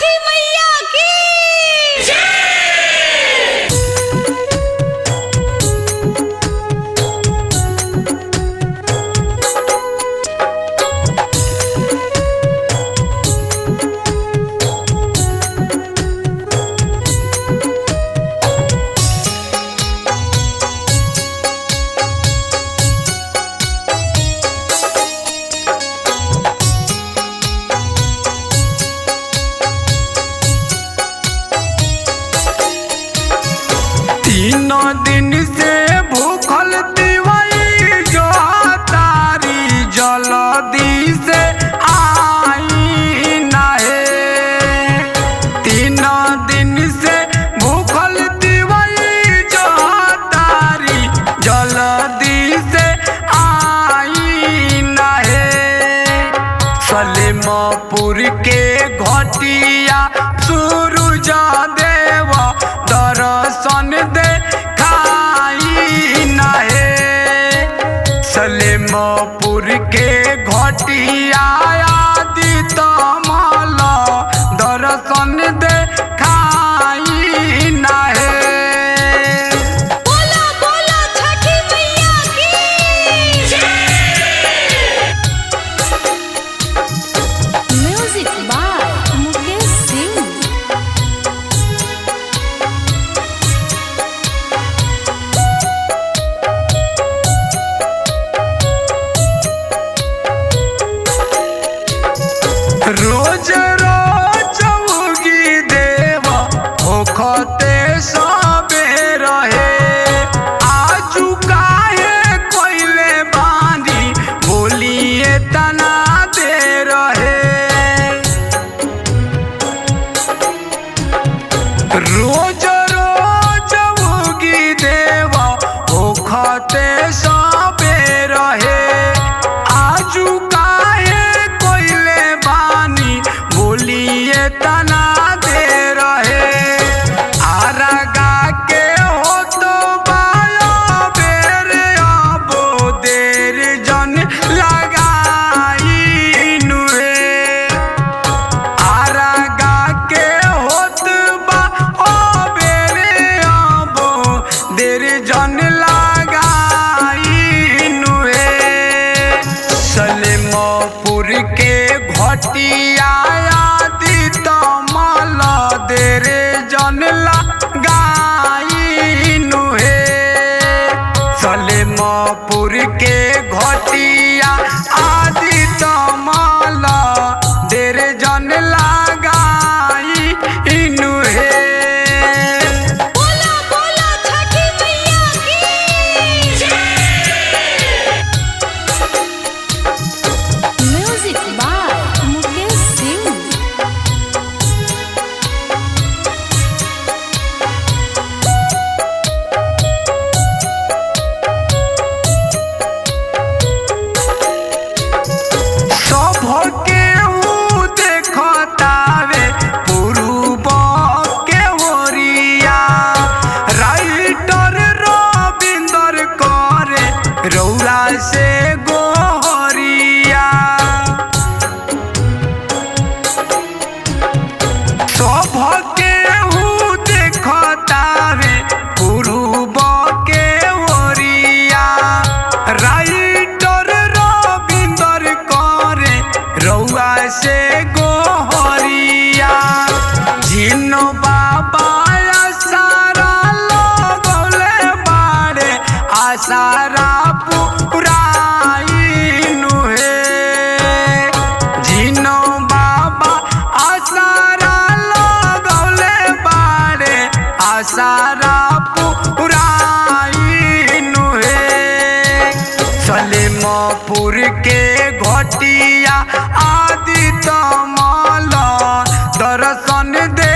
छठी मैया की तीन दिन से भूखल दिवाई जो तारी जल्दी से आई नहे। तीन दिन से भूखल दिवाई जो तारी जल्दी से आई नहे। सलेमपुर के घटिया सूरज देव दर्शन दे खाई नहे। सलेमपुर के घटिया आदित्य माल दर्शन दे खाई नहे। बोलो बोलो छठी मैया की म्यूजिक बाय मुकेश सिंह। रोज रोज उगी देव होखते सबे रहे। आजू काहे कोइले बांधी बोलिए तना दे रहे। रोज रोज उगी देव होखते सबे रहे। आजू काहे कोइले बानी बोलिए तना दे रहे। आरगा के हो तो बायो बेरे अबो देर जन लगाई नुहे। आरगा के होत बा ओ बेरे अबो देर जन लगाई नुहे। सलेमपुर के घटिया आदित्य माल देर जन लगाई नुहे। सलेमपुर के घटिया आदित्य माल देर जन लगाई नुहे। बोलो बोलो छठी मैया की म्यूजिक बाय मुकेश सिंह। सबके ऊ देखतावे पूर्व के ओरिया। राइटर रविंदर करे रौरा से गोहरिया। सबके ऊ देखतावे पूर्व के ओरिया। राइटर रविंदर करे रौआ से गोहरिया। जिनो बाबा आसारा लगौले बाड़े आसारा पुराई नुहे। जिनो बाबा आसारा लगौले बाड़े आसारा पुराई नुहे। सलेमपुर के घटिया आदित्य माल दर्शन दे